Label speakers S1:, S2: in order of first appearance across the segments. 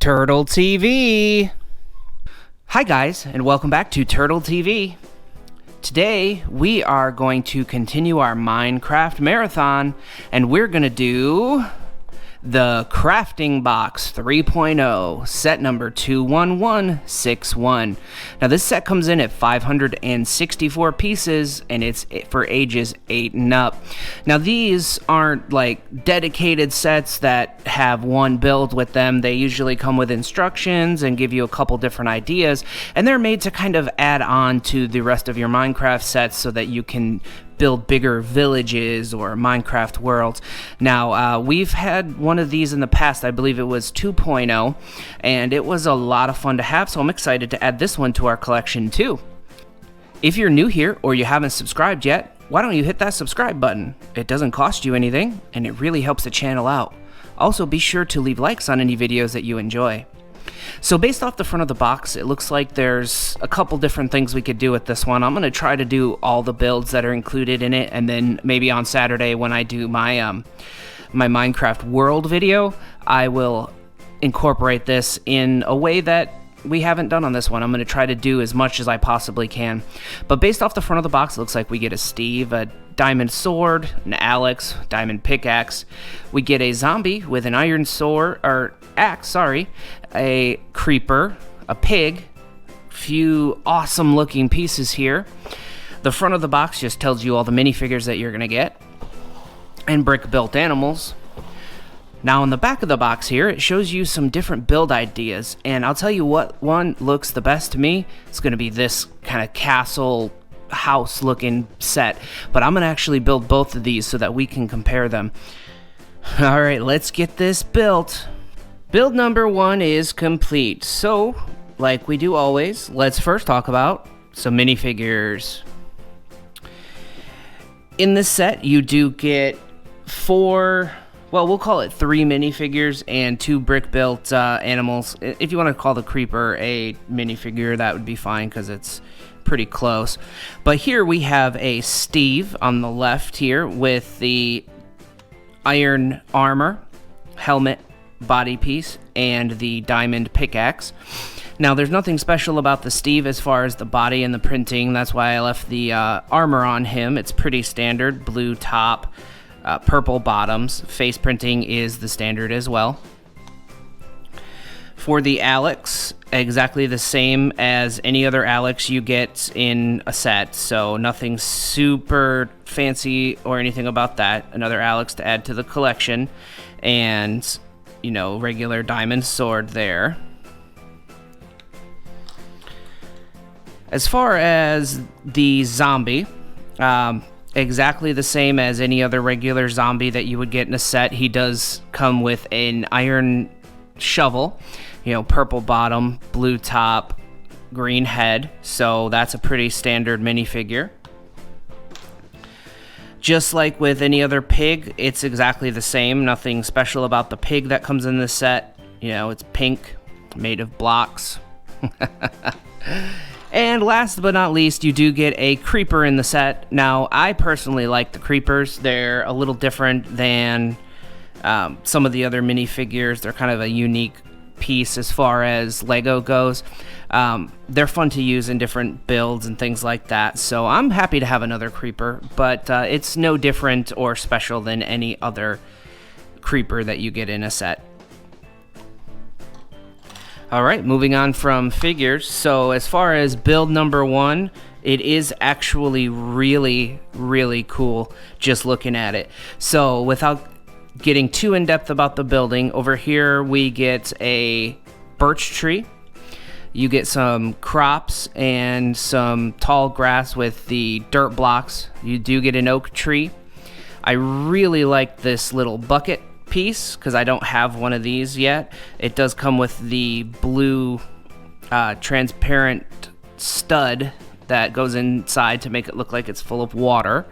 S1: Turtle TV. Hi guys, and welcome back to Turtle TV. Today we are going to continue our Minecraft marathon, and we're going to do the Crafting Box 3.0, set number 21161. Now this set comes in at 564 pieces, and it's for ages 8 and up. Now these aren't like dedicated sets that have one build with them. They usually come with instructions and give you a couple different ideas, and they're made to kind of add on to the rest of your Minecraft sets so that you can build bigger villages or Minecraft worlds. Now, we've had one of these in the past. I believe it was 2.0, and it was a lot of fun to have, so I'm excited to add this one to our collection too. If you're new here or you haven't subscribed yet, why don't you hit that subscribe button? It doesn't cost you anything, and it really helps the channel out. Also, be sure to leave likes on any videos that you enjoy. So based off the front of the box, it looks like there's a couple different things we could do with this one. I'm going to try to do all the builds that are included in it, and then maybe on Saturday when I do my my Minecraft world video, I will incorporate this in a way that we haven't done on this one. I'm going to try to do as much as I possibly can. But based off the front of the box, it looks like we get a Steve, a diamond sword, an Alex, diamond pickaxe. We get a zombie with an iron sword, or axe, sorry, a creeper, a pig, few awesome looking pieces here. The front of the box just tells you all the minifigures that you're going to get, and brick built animals. Now on the back of the box here, it shows you some different build ideas, and I'll tell you what one looks the best to me. It's going to be this kind of castle house looking set, but I'm going to actually build both of these so that we can compare them. Alright, let's get this built. Build number 1 is complete, so like we do always, let's first talk about some minifigures. In this set, you do get 4, well, we'll call it 3 minifigures and 2 brick-built animals. If you want to call the creeper a minifigure, that would be fine because it's pretty close. But here we have a Steve on the left here with the iron armor, helmet, body piece, and the diamond pickaxe. Now there's nothing special about the Steve as far as the body and the printing. That's why I left the armor on him. It's pretty standard, blue top, purple bottoms. Face printing is the standard as well. For the Alex, exactly the same as any other Alex you get in a set, so nothing super fancy or anything about that. Another Alex to add to the collection, and you know, regular diamond sword there. As far as the zombie, exactly the same as any other regular zombie that you would get in a set. He does come with an iron shovel, you know, purple bottom, blue top, green head, so that's a pretty standard minifigure. Just like with any other pig, it's exactly the same. Nothing special about the pig that comes in this set. You know, it's pink, made of blocks. And last but not least, you do get a creeper in the set. Now, I personally like the creepers. They're a little different than some of the other minifigures. They're kind of a unique piece as far as Lego goes. They're fun to use in different builds and things like that, so I'm happy to have another creeper, but it's no different or special than any other creeper that you get in a set. Alright, moving on from figures. So as far as build number 1, it is actually really, really cool just looking at it. So without getting too in-depth about the building, over here we get a birch tree. You get some crops and some tall grass with the dirt blocks. You do get an oak tree. I really like this little bucket piece because I don't have one of these yet. It does come with the blue transparent stud that goes inside to make it look like it's full of water.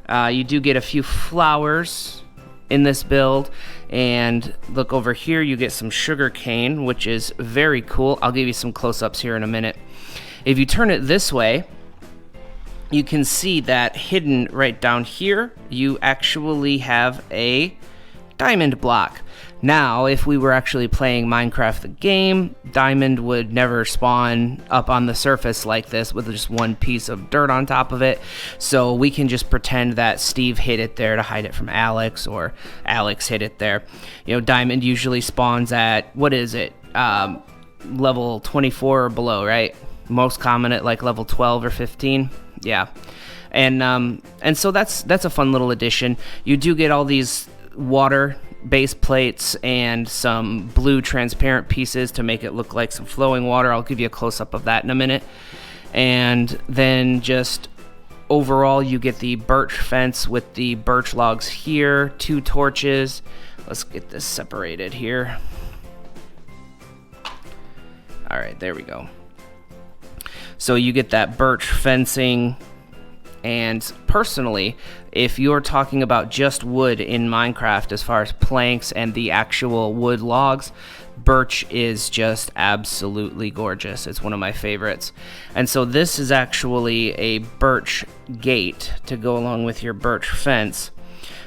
S1: You do get a few flowers in this build, and look over here, you get some sugar cane, which is very cool. I'll give you some close-ups here in a minute. If you turn it this way, you can see that hidden right down here, you actually have a diamond block. Now, if we were actually playing Minecraft the game, diamond would never spawn up on the surface like this with just one piece of dirt on top of it. So we can just pretend that Steve hid it there to hide it from Alex, or Alex hid it there. You know, diamond usually spawns at, what is it, level 24 or below, right? Most common at like level 12 or 15. Yeah. And so that's a fun little addition. You do get all these water base plates and some blue transparent pieces to make it look like some flowing water. I'll give you a close-up of that in a minute. And then just overall, you get the birch fence with the birch logs here, 2 torches. Let's get this separated here. All right, there we go. So you get that birch fencing. And personally, if you're talking about just wood in Minecraft as far as planks and the actual wood logs, birch is just absolutely gorgeous. It's one of my favorites. And so this is actually a birch gate to go along with your birch fence.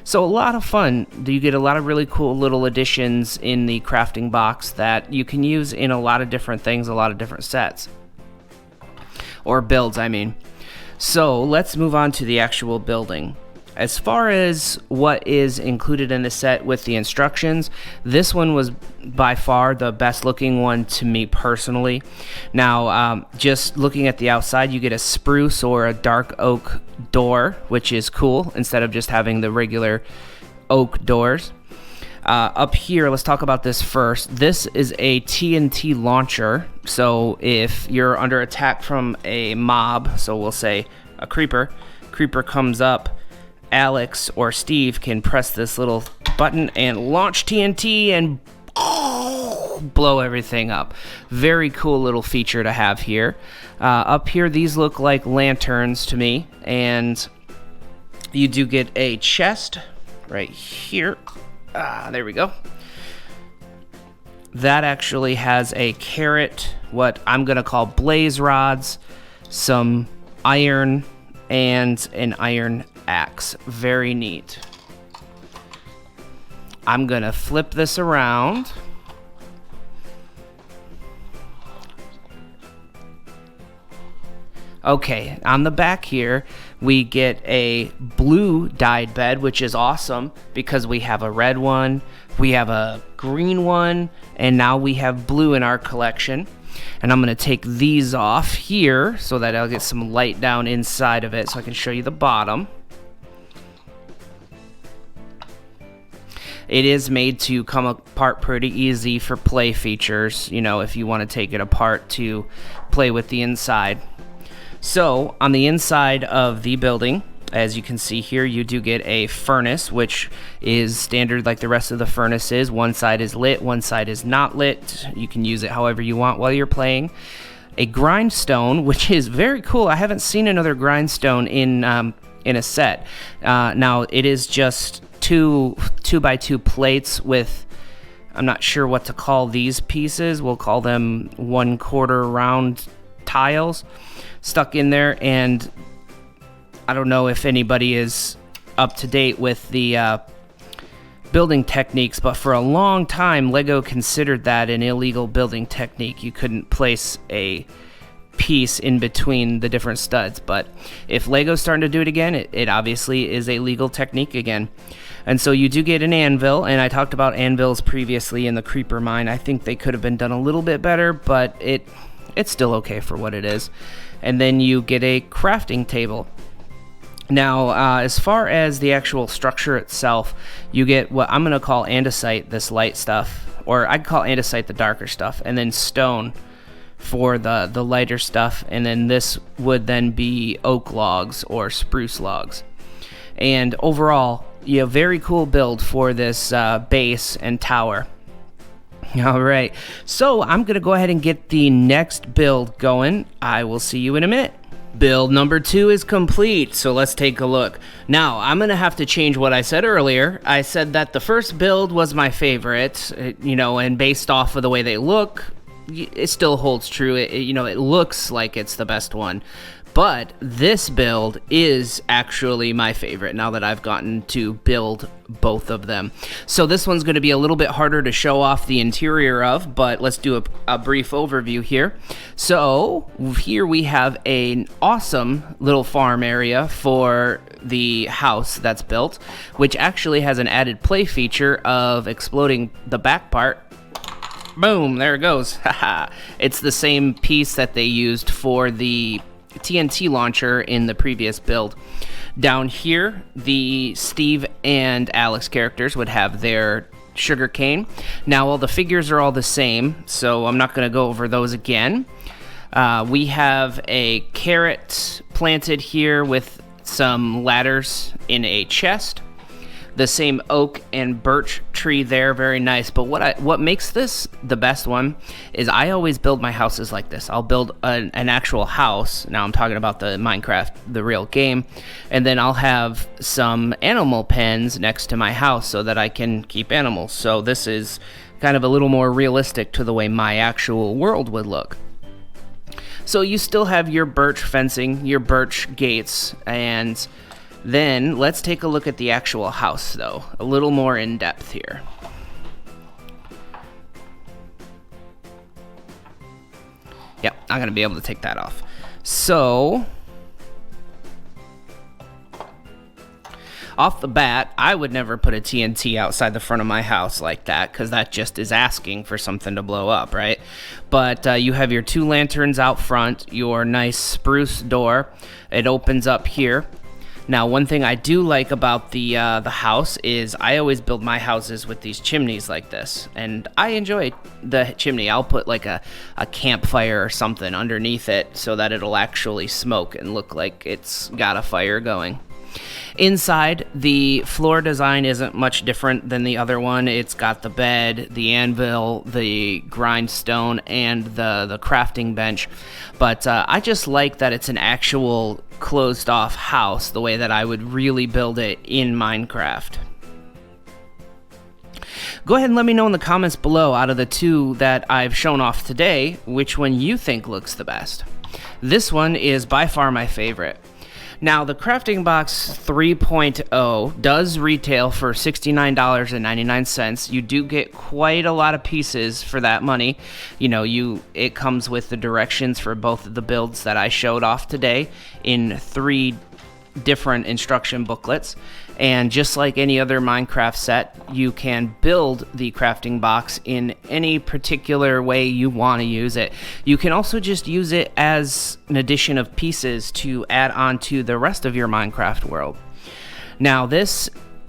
S1: So a lot of fun. You get a lot of really cool little additions in the crafting box that you can use in a lot of different things, a lot of different sets. Or builds, I mean. So let's move on to the actual building. As far as what is included in the set with the instructions, this one was by far the best looking one to me personally. Now, just looking at the outside, you get a spruce or a dark oak door, which is cool, instead of just having the regular oak doors. Up here, let's talk about this first. This is a TNT launcher. So if you're under attack from a mob, so we'll say a creeper comes up, Alex or Steve can press this little button and launch TNT and blow everything up. Very cool little feature to have here. Up here, these look like lanterns to me, and you do get a chest right here. There we go. That actually has a carrot, what I'm going to call blaze rods, some iron, and an iron axe. Very neat. I'm going to flip this around. Okay, on the back here, we get a blue dyed bed, which is awesome because we have a red one, we have a green one, and now we have blue in our collection. And I'm going to take these off here so that I'll get some light down inside of it so I can show you the bottom. It is made to come apart pretty easy for play features, you know, if you want to take it apart to play with the inside. So, on the inside of the building, as you can see here, you do get a furnace, which is standard like the rest of the furnaces. One side is lit, one side is not lit. You can use it however you want while you're playing. A grindstone, which is very cool. I haven't seen another grindstone in a set. Now, it is just two by two plates with, I'm not sure what to call these pieces. We'll call them 1/4 round tiles stuck in there, and I don't know if anybody is up to date with the building techniques, but for a long time Lego considered that an illegal building technique. You couldn't place a piece in between the different studs, but if Lego's starting to do it again, it obviously is a legal technique again. And so you do get an anvil, and I talked about anvils previously in the creeper mine. I think they could have been done a little bit better, but it's still okay for what it is. And then you get a crafting table. Now, as far as the actual structure itself, you get what I'm going to call andesite, this light stuff, or I'd call andesite the darker stuff, and then stone for the lighter stuff, and then this would then be oak logs or spruce logs. And overall, you have a very cool build for this base and tower. All right, so I'm going to go ahead and get the next build going. I will see you in a minute. Build number 2 is complete, so let's take a look. Now, I'm going to have to change what I said earlier. I said that the first build was my favorite, you know, and based off of the way they look, it still holds true. It looks like it's the best one. But this build is actually my favorite now that I've gotten to build both of them. So this one's going to be a little bit harder to show off the interior of, but let's do a brief overview here. So here we have an awesome little farm area for the house that's built, which actually has an added play feature of exploding the back part. Boom, there it goes. It's the same piece that they used for the TNT launcher in the previous build. Down here, the Steve and Alex characters would have their sugar cane. Now all the figures are all the same, so I'm not going to go over those again. We have a carrot planted here with some ladders in a chest. The same oak and birch tree there, very nice. But what makes this the best one is I always build my houses like this. I'll build an actual house. Now I'm talking about the Minecraft, the real game. And then I'll have some animal pens next to my house so that I can keep animals. So this is kind of a little more realistic to the way my actual world would look. So you still have your birch fencing, your birch gates, and then let's take a look at the actual house, though, a little more in depth here. Yep, I'm going to be able to take that off. So, off the bat, I would never put a TNT outside the front of my house like that, because that just is asking for something to blow up, right? But you have your 2 lanterns out front, your nice spruce door. It opens up here. Now, one thing I do like about the house is I always build my houses with these chimneys like this, and I enjoy the chimney. I'll put like a campfire or something underneath it so that it'll actually smoke and look like it's got a fire going. Inside, the floor design isn't much different than the other one. It's got the bed, the anvil, the grindstone, and the crafting bench. But I just like that it's an actual closed-off house, the way that I would really build it in Minecraft. Go ahead and let me know in the comments below, out of the 2 that I've shown off today, which one you think looks the best. This one is by far my favorite. Now, the Crafting Box 3.0 does retail for $69.99. You do get quite a lot of pieces for that money. You know, it comes with the directions for both of the builds that I showed off today in 3 different instruction booklets. And just like any other Minecraft set, you can build the crafting box in any particular way you want to use it. You can also just use it as an addition of pieces to add on to the rest of your Minecraft world. Now, this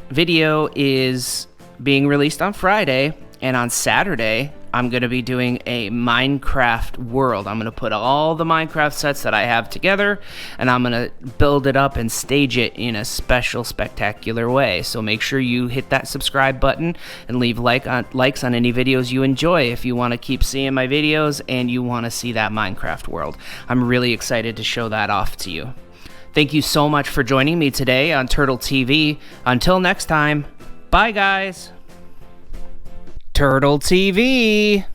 S1: video is being released on Friday, and on Saturday, I'm going to be doing a Minecraft world. I'm going to put all the Minecraft sets that I have together, and I'm going to build it up and stage it in a special, spectacular way. So make sure you hit that subscribe button and leave likes on any videos you enjoy if you want to keep seeing my videos and you want to see that Minecraft world. I'm really excited to show that off to you. Thank you so much for joining me today on Turtle TV. Until next time, bye guys. Turtle TV.